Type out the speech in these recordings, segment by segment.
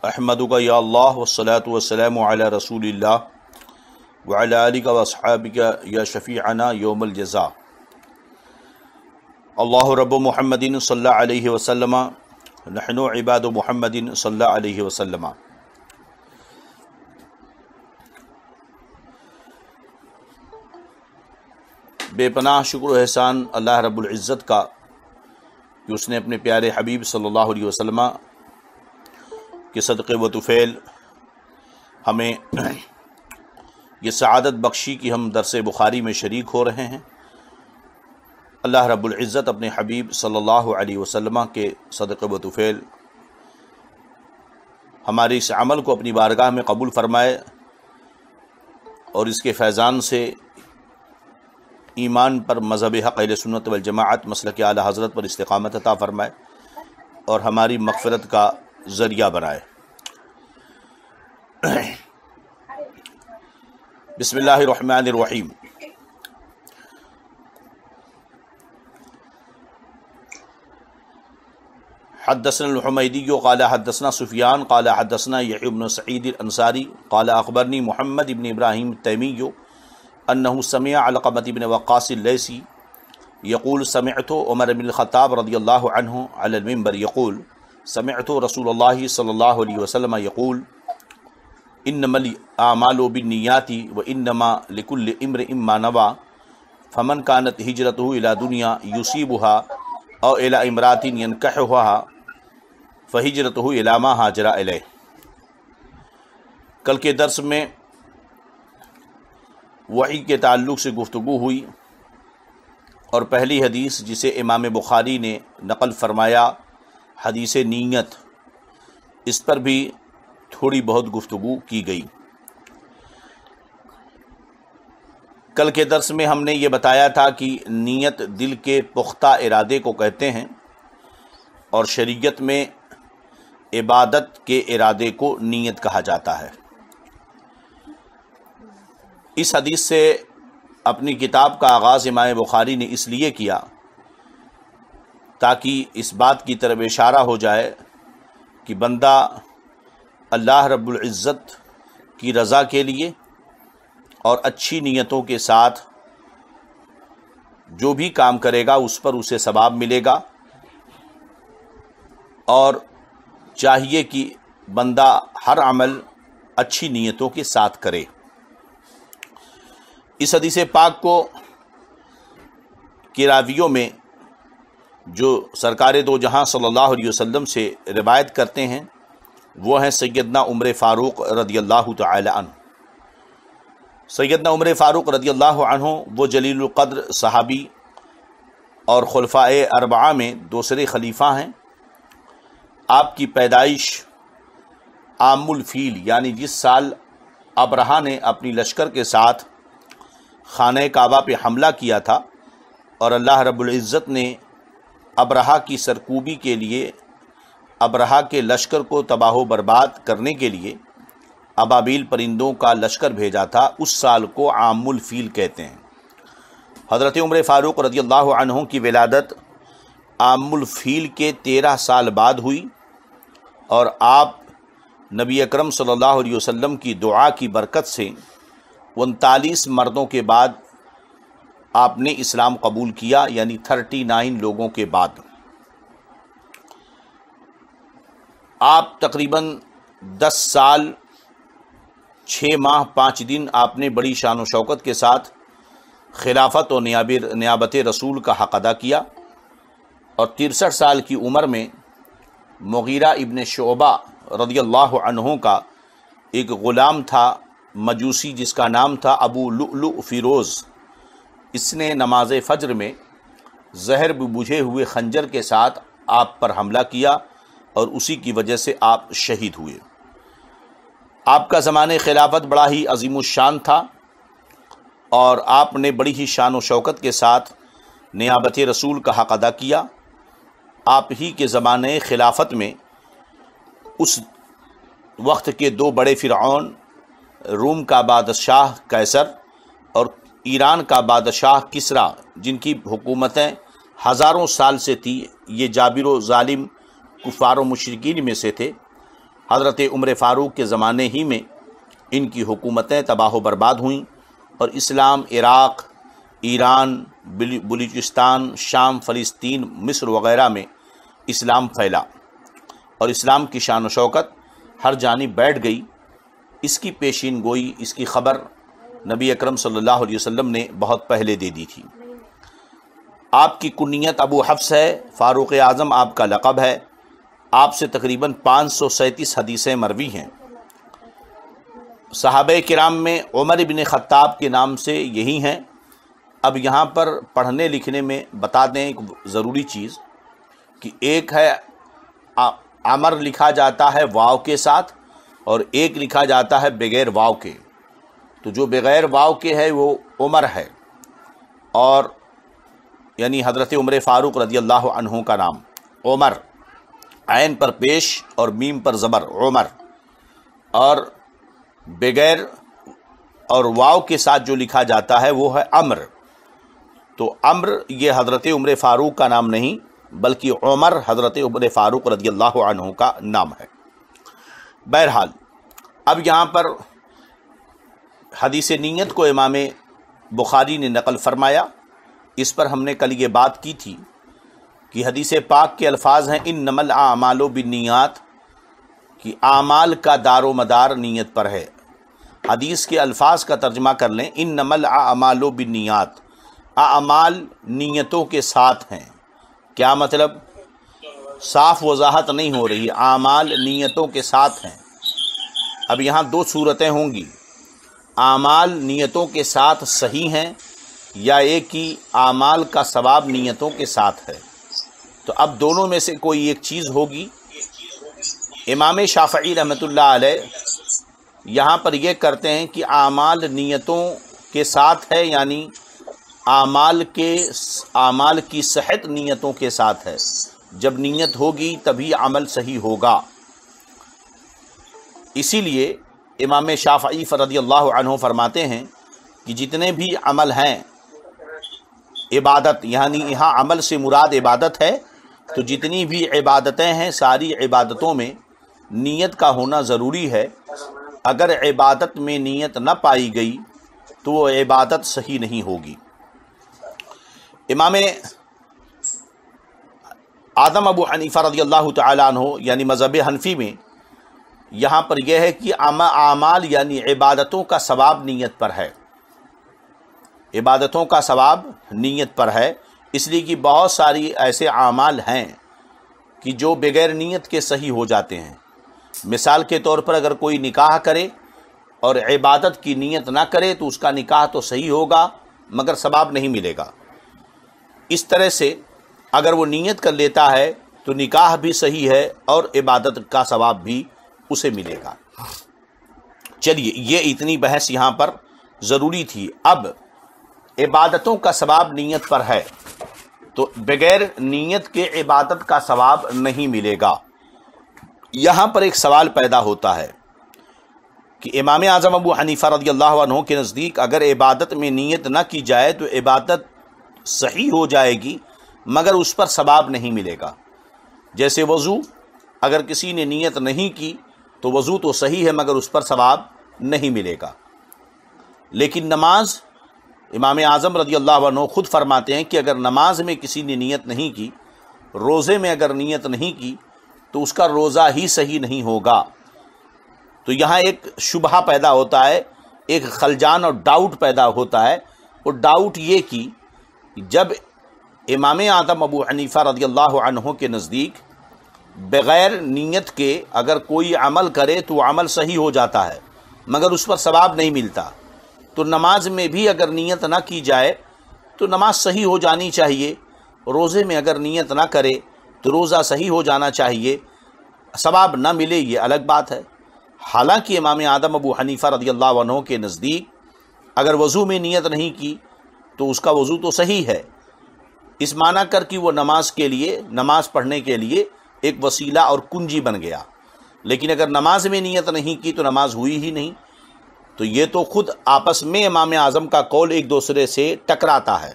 احمدک یا اللہ والصلاة والسلام علی رسول اللہ وعلی آلک واصحابک یا شفیعنا یوم الجزاء۔ اللہ رب محمد صلی اللہ علیہ وسلم، نحن عباد محمد صلی اللہ علیہ وسلم۔ بے پناہ شکر و احسان اللہ رب العزت کا کہ اس نے اپنے پیارے حبیب صلی اللہ علیہ وسلم کے صدقے و طفیل ہمیں یہ سعادت بخشی کہ ہم درس بخاری میں شریک ہو رہے ہیں۔ اللہ رب العزت اپنے حبیب صلی اللہ علیہ وسلم کے صدقے و طفیل ہمارے اس عمل کو اپنی بارگاہ میں قبول فرمائے اور اس کے فیضان سے ایمان پر، مذہب حق اہل سنت والجماعت مسلک اعلیٰ حضرت پر استقامت عطا فرمائے اور ہماری مغفرت کا ذریعہ بنائے۔ بسم اللہ الرحمن الرحیم۔ حدثنا الحمیدی قال حدثنا سفیان قال حدثنا یحیی بن سعید الانصاری قال اخبرنی محمد بن ابراہیم التیمی انه سمع علقمة بن وقاص اللیثی یقول سمعت عمر بن الخطاب رضی اللہ عنہ علی المنبر یقول سمعت رسول اللہ صلی اللہ علیہ وسلم یقول انما الاعمال بالنیات وانما لكل امرئ ما نوى فمن كانت هجرته الى دنیا یصیبها او الى امرأة ينكحها فهجرته الى ما هاجر الیہ۔ کل کے درس میں وحی کے تعلق سے گفتگو ہوئی اور پہلی حدیث جسے امام بخاری نے نقل فرمایا، حدیث نیت، اس پر بھی تھوڑی بہت گفتگو کی گئی۔ کل کے درس میں ہم نے یہ بتایا تھا کہ نیت دل کے پختہ ارادے کو کہتے ہیں اور شریعت میں عبادت کے ارادے کو نیت کہا جاتا ہے۔ اس حدیث سے اپنی کتاب کا آغاز امام بخاری نے اس لیے کیا تاکہ اس بات کی طرف اشارہ ہو جائے کہ بندہ اللہ رب العزت کی رضا کے لیے اور اچھی نیتوں کے ساتھ جو بھی کام کرے گا اس پر اسے ثواب ملے گا، اور چاہیے کہ بندہ ہر عمل اچھی نیتوں کے ساتھ کرے۔ اس حدیث پاک کو کے راویوں میں جو سرکار دو جہاں صلی اللہ علیہ وسلم سے روایت کرتے ہیں وہ ہیں سیدنا عمر فاروق رضی اللہ تعالی عنہ۔ سیدنا عمر فاروق رضی اللہ عنہ وہ جلیل القدر صحابی اور خلفائے اربعہ میں دوسرے خلیفہ ہیں۔ آپ کی پیدائش عام الفیل یعنی جس سال ابرہہ نے اپنی لشکر کے ساتھ خانہ کعبہ پہ حملہ کیا تھا اور اللہ رب العزت نے ابرہہ کی سرکوبی کے لیے ابرہہ کے لشکر کو تباہ و برباد کرنے کے لیے ابابیل پرندوں کا لشکر بھیجا تھا، اس سال کو عام الفیل کہتے ہیں۔ حضرت عمر فاروق رضی اللہ عنہ کی ولادت عام الفیل کے 13 سال بعد ہوئی اور آپ نبی اکرم صلی اللہ علیہ وسلم کی دعا کی برکت سے 39 مردوں کے بعد آپ نے اسلام قبول کیا، یعنی 39 لوگوں کے بعد۔ آپ تقریباً 10 سال 6 ماہ 5 دن آپ نے بڑی شان و شوکت کے ساتھ خلافت و نیابت رسول کا حق ادا کیا، اور 63 سال کی عمر میں مغیرہ ابن شعبہ رضی اللہ عنہ کا ایک غلام تھا مجوسی جس کا نام تھا ابو لؤلؤ فیروز، اس نے نماز فجر میں زہر بجھے ہوئے خنجر کے ساتھ آپ پر حملہ کیا اور اسی کی وجہ سے آپ شہید ہوئے۔ آپ کا زمانہ خلافت بڑا ہی عظیم الشان تھا اور آپ نے بڑی ہی شان و شوکت کے ساتھ نیابت رسول کا حق ادا کیا۔ آپ ہی کے زمانہ خلافت میں اس وقت کے 2 بڑے فرعون، روم کا بادشاہ قیصر اور ایران کا بادشاہ کسریٰ، جن کی حکومتیں ہزاروں سال سے تھی، یہ جابر و ظالم کفار و مشرکین میں سے تھے، حضرت عمر فاروق کے زمانے ہی میں ان کی حکومتیں تباہ و برباد ہوئیں اور اسلام عراق، ایران، بلوچستان، شام، فلسطین، مصر وغیرہ میں اسلام پھیلا اور اسلام کی شان و شوکت ہر جانب بیٹھ گئی۔ اس کی پیشین گوئی، اس کی خبر نبی اکرم صلی اللہ علیہ وسلم نے بہت پہلے دے دی تھی۔ آپ کی کنیت ابو حفص ہے، فاروق اعظم آپ کا لقب ہے۔ آپ سے تقریباً 537 حدیثیں مروی ہیں۔ صحابہ کرام میں عمر بن خطاب کے نام سے یہی ہیں۔ اب یہاں پر پڑھنے لکھنے میں بتا دیں ایک ضروری چیز کہ ایک ہے عمر لکھا جاتا ہے واو کے ساتھ اور ایک لکھا جاتا ہے بغیر واو کے۔ تو جو بغیر واو کے ہے وہ عمر ہے، اور یعنی حضرت عمر فاروق رضی اللہ عنہ کا نام عمر، عین پر پیش اور میم پر زبر عمر، اور بغیر اور واو کے ساتھ جو لکھا جاتا ہے وہ ہے عمر۔ تو عمر یہ حضرت عمر فاروق کا نام نہیں بلکہ عمر حضرت عمر فاروق رضی اللہ عنہ کا نام ہے۔ بہرحال اب یہاں پر حدیث نیت کو امام بخاری نے نقل فرمایا۔ اس پر ہم نے کل یہ بات کی تھی کہ حدیث پاک کے الفاظ ہیں انما الاعمال بالنیات، کہ اعمال کا دار و مدار نیت پر ہے۔ حدیث کے الفاظ کا ترجمہ کر لیں، انما الاعمال بالنیات، اعمال نیتوں کے ساتھ ہیں۔ کیا مطلب؟ صاف وضاحت نہیں ہو رہی، اعمال نیتوں کے ساتھ ہیں۔ اب یہاں دو صورتیں ہوں گی، اعمال نیتوں کے ساتھ صحیح ہیں یا ایک ہی اعمال کا ثواب نیتوں کے ساتھ ہے۔ تو اب دونوں میں سے کوئی ایک چیز ہوگی۔ امام شافعی رحمۃ اللہ علیہ یہاں پر یہ کرتے ہیں کہ اعمال نیتوں کے ساتھ ہے، یعنی اعمال کی صحت نیتوں کے ساتھ ہے۔ جب نیت ہوگی تبھی عمل صحیح ہوگا۔ اسی لیے امام شافعی رضی اللہ عنہ فرماتے ہیں کہ جتنے بھی عمل ہیں عبادت، یعنی یہاں عمل سے مراد عبادت ہے، تو جتنی بھی عبادتیں ہیں ساری عبادتوں میں نیت کا ہونا ضروری ہے۔ اگر عبادت میں نیت نہ پائی گئی تو وہ عبادت صحیح نہیں ہوگی۔ امام اعظم ابو حنیفہ رضی اللہ تعالیٰ عنہ یعنی مذہب حنفی میں یہاں پر یہ ہے کہ اعمال یعنی عبادتوں کا ثواب نیت پر ہے، عبادتوں کا ثواب نیت پر ہے، اس لیے کہ بہت ساری ایسے اعمال ہیں کہ جو بغیر نیت کے صحیح ہو جاتے ہیں۔ مثال کے طور پر اگر کوئی نکاح کرے اور عبادت کی نیت نہ کرے تو اس کا نکاح تو صحیح ہوگا مگر ثواب نہیں ملے گا۔ اس طرح سے اگر وہ نیت کر لیتا ہے تو نکاح بھی صحیح ہے اور عبادت کا ثواب بھی اسے ملے گا۔ چلیے، یہ اتنی بحث یہاں پر ضروری تھی۔ اب عبادتوں کا ثواب نیت پر ہے تو بغیر نیت کے عبادت کا ثواب نہیں ملے گا۔ یہاں پر ایک سوال پیدا ہوتا ہے کہ امام اعظم ابو حنیفہ رضی اللہ عنہ کے نزدیک اگر عبادت میں نیت نہ کی جائے تو عبادت صحیح ہو جائے گی مگر اس پر ثواب نہیں ملے گا۔ جیسے وضو، اگر کسی نے نیت نہیں کی تو وضو تو صحیح ہے مگر اس پر ثواب نہیں ملے گا۔ لیکن نماز، امام اعظم رضی اللہ عنہ خود فرماتے ہیں کہ اگر نماز میں کسی نے نیت نہیں کی، روزے میں اگر نیت نہیں کی تو اس کا روزہ ہی صحیح نہیں ہوگا۔ تو یہاں ایک شبہہ پیدا ہوتا ہے، ایک خلجان اور ڈاؤٹ پیدا ہوتا ہے۔ وہ ڈاؤٹ یہ کہ جب امام اعظم ابو حنیفہ رضی اللہ عنہ کے نزدیک بغیر نیت کے اگر کوئی عمل کرے تو عمل صحیح ہو جاتا ہے مگر اس پر ثواب نہیں ملتا، تو نماز میں بھی اگر نیت نہ کی جائے تو نماز صحیح ہو جانی چاہیے، روزے میں اگر نیت نہ کرے تو روزہ صحیح ہو جانا چاہیے، ثواب نہ ملے یہ الگ بات ہے۔ حالانکہ امام اعظم ابو حنیفہ رضی اللہ عنہ کے نزدیک اگر وضو میں نیت نہیں کی تو اس کا وضو تو صحیح ہے، اس معنی کر کہ وہ نماز کے لیے، نماز پڑھنے کے لیے ایک وسیلہ اور کنجی بن گیا۔ لیکن اگر نماز میں نیت نہیں کی تو نماز ہوئی ہی نہیں۔ تو یہ تو خود آپس میں امام اعظم کا قول ایک دوسرے سے ٹکراتا ہے۔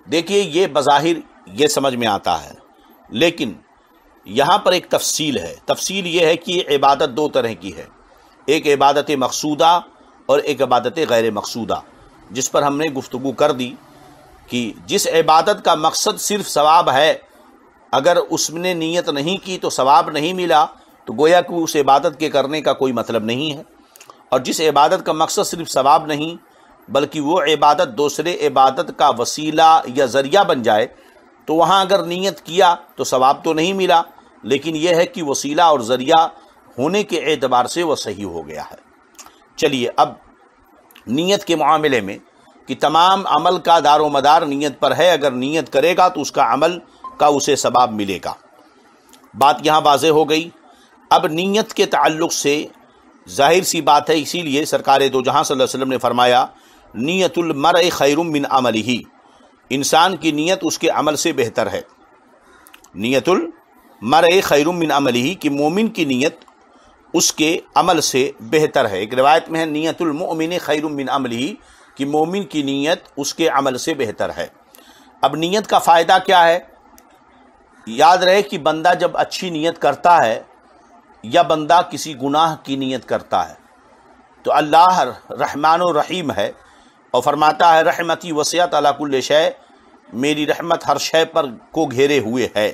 دیکھیے یہ بظاہر یہ سمجھ میں آتا ہے، لیکن یہاں پر ایک تفصیل ہے۔ تفصیل یہ ہے کہ عبادت دو طرح کی ہے، ایک عبادت مقصودہ اور ایک عبادت غیر مقصودہ، جس پر ہم نے گفتگو کر دی کہ جس عبادت کا مقصد صرف ثواب ہے، اگر اس نے نیت نہیں کی تو ثواب نہیں ملا، تو گویا کہ اس عبادت کے کرنے کا کوئی مطلب نہیں ہے۔ اور جس عبادت کا مقصد صرف ثواب نہیں بلکہ وہ عبادت دوسرے عبادت کا وسیلہ یا ذریعہ بن جائے، تو وہاں اگر نیت کیا تو ثواب تو نہیں ملا، لیکن یہ ہے کہ وسیلہ اور ذریعہ ہونے کے اعتبار سے وہ صحیح ہو گیا ہے۔ چلیے اب نیت کے معاملے میں کہ تمام عمل کا دار و مدار نیت پر ہے، اگر نیت کرے گا تو اس کا عمل کا اسے ثواب ملے گا، بات یہاں واضح ہو گئی۔ اب نیت کے تعلق سے ظاہر سی بات ہے، اسی لیے سرکار دو جہاں صلی اللہ علیہ وسلم نے فرمایا نیت المرء خیر من عملہ، انسان کی نیت اس کے عمل سے بہتر ہے۔ نیت المرء خیر من عملہ، کہ مومن کی نیت اس کے عمل سے بہتر ہے۔ ایک روایت میں ہے نیت المؤمن خیر من عملہ، کہ مومن کی نیت اس کے عمل سے بہتر ہے۔ اب نیت کا فائدہ کیا ہے؟ یاد رہے کہ بندہ جب اچھی نیت کرتا ہے یا بندہ کسی گناہ کی نیت کرتا ہے تو اللہ رحمان و رحیم ہے اور فرماتا ہے رحمتی وسعت علی کل شیء، میری رحمت ہر شے پر کو گھیرے ہوئے ہے۔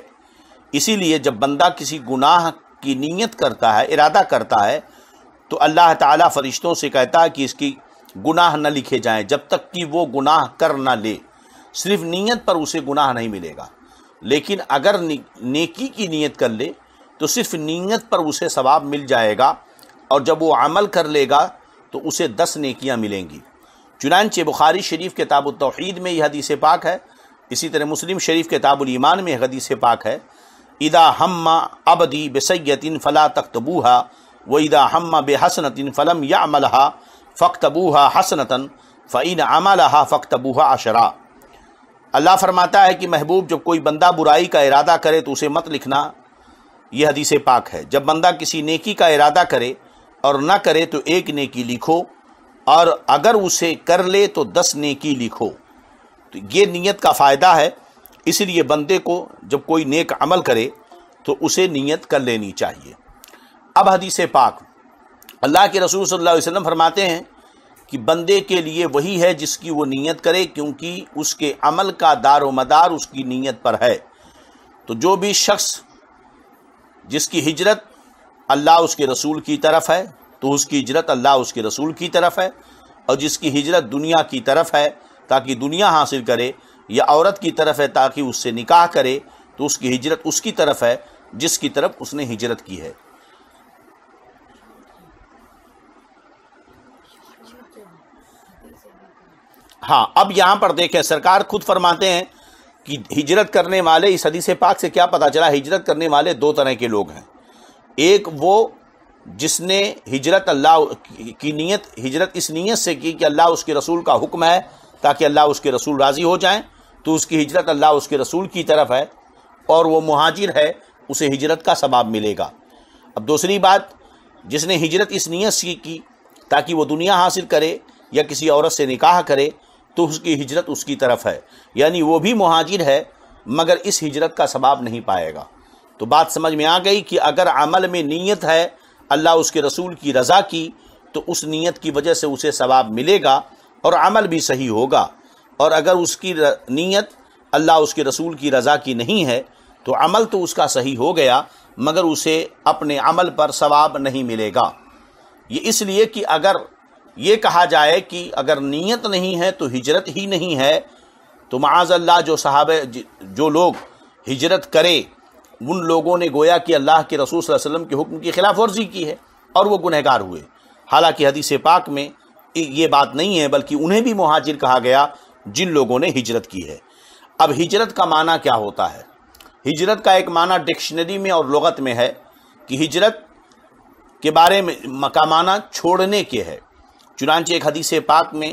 اسی لیے جب بندہ کسی گناہ کی نیت کرتا ہے، ارادہ کرتا ہے، تو اللہ تعالیٰ فرشتوں سے کہتا ہے کہ اس کی گناہ نہ لکھے جائیں جب تک کہ وہ گناہ کر نہ لے۔ صرف نیت پر اسے گناہ نہیں ملے گا، لیکن اگر نیکی کی نیت کر لے تو صرف نیت پر اسے ثواب مل جائے گا، اور جب وہ عمل کر لے گا تو اسے 10 نیکیاں ملیں گی۔ چنانچہ بخاری شریف کتاب التوحید میں یہ حدیث پاک ہے، اسی طرح مسلم شریف کتاب الایمان میں حدیث پاک ہے، اذا ہم عبدی بسیئۃ فلا تکتبوہا واذا ہم بحسنۃ فلم یعملھا فاکتبوہا حسنۃ فإن عملھا فاکتبوہا عشرا۔ اللہ فرماتا ہے کہ محبوب جب کوئی بندہ برائی کا ارادہ کرے تو اسے مت لکھنا، یہ حدیث پاک ہے۔ جب بندہ کسی نیکی کا ارادہ کرے اور نہ کرے تو 1 نیکی لکھو، اور اگر اسے کر لے تو 10 نیکی لکھو۔ تو یہ نیت کا فائدہ ہے، اس لیے بندے کو جب کوئی نیک عمل کرے تو اسے نیت کر لینی چاہیے۔ اب حدیث پاک، اللہ کے رسول صلی اللہ علیہ وسلم فرماتے ہیں کہ بندے کے لیے وہی ہے جس کی وہ نیت کرے، کیونکہ اس کے عمل کا دار و مدار اس کی نیت پر ہے۔ تو جو بھی شخص جس کی ہجرت اللہ اس کے رسول کی طرف ہے تو اس کی ہجرت اللہ اس کے رسول کی طرف ہے، اور جس کی ہجرت دنیا کی طرف ہے تاکہ دنیا حاصل کرے، یا عورت کی طرف ہے تاکہ اس سے نکاح کرے، تو اس کی ہجرت اس کی طرف ہے جس کی طرف اس نے ہجرت کی ہے۔ ہاں اب یہاں پر دیکھیں، سرکار خود فرماتے ہیں کہ ہجرت کرنے والے، اس حدیث پاک سے کیا پتہ چلا؟ ہجرت کرنے والے 2 طرح کے لوگ ہیں۔ ایک وہ جس نے ہجرت اللہ کی نیت، ہجرت اس نیت سے کی کہ اللہ اس کے رسول کا حکم ہے تاکہ اللہ اس کے رسول راضی ہو جائیں، تو اس کی ہجرت اللہ اس کے رسول کی طرف ہے، اور وہ مہاجر ہے، اسے ہجرت کا ثواب ملے گا۔ اب دوسری بات، جس نے ہجرت اس نیت سے کی تاکہ وہ دنیا حاصل کرے یا کسی عورت سے نکاح کرے، تو اس کی ہجرت اس کی طرف ہے، یعنی وہ بھی مہاجر ہے مگر اس ہجرت کا ثواب نہیں پائے گا۔ تو بات سمجھ میں آ گئی کہ اگر عمل میں نیت ہے اللہ اس کے رسول کی رضا کی، تو اس نیت کی وجہ سے اسے ثواب ملے گا اور عمل بھی صحیح ہوگا، اور اگر اس کی نیت اللہ اس کے رسول کی رضا کی نہیں ہے تو عمل تو اس کا صحیح ہو گیا مگر اسے اپنے عمل پر ثواب نہیں ملے گا۔ یہ اس لیے کہ اگر یہ کہا جائے کہ اگر نیت نہیں ہے تو ہجرت ہی نہیں ہے، تو معاذ اللہ جو صحابہ جو لوگ ہجرت کرے ان لوگوں نے گویا کہ اللہ کے رسول صلی اللہ علیہ وسلم کے حکم کی خلاف ورزی کی ہے اور وہ گنہگار ہوئے۔ حالانکہ حدیث پاک میں یہ بات نہیں ہے، بلکہ انہیں بھی مہاجر کہا گیا جن لوگوں نے ہجرت کی ہے۔ اب ہجرت کا معنی کیا ہوتا ہے؟ ہجرت کا ایک معنی ڈکشنری میں اور لغت میں ہے کہ ہجرت کے بارے میں کا معنی چھوڑنے کے ہے۔ چنانچہ ایک حدیث پاک میں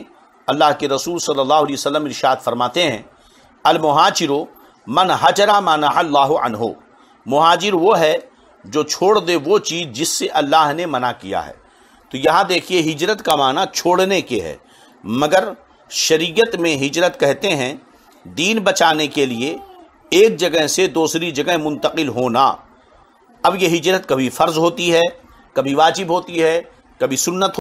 اللہ کے رسول صلی اللہ علیہ وسلم ارشاد فرماتے ہیں المہاجر من حجر ما نہى اللہ عنہ، مہاجر وہ ہے جو چھوڑ دے وہ چیز جس سے اللہ نے منع کیا ہے۔ تو یہاں دیکھیے ہجرت کا معنی چھوڑنے کے ہے، مگر شریعت میں ہجرت کہتے ہیں دین بچانے کے لیے ایک جگہ سے دوسری جگہ منتقل ہونا۔ اب یہ ہجرت کبھی فرض ہوتی ہے، کبھی واجب ہوتی ہے، کبھی سنت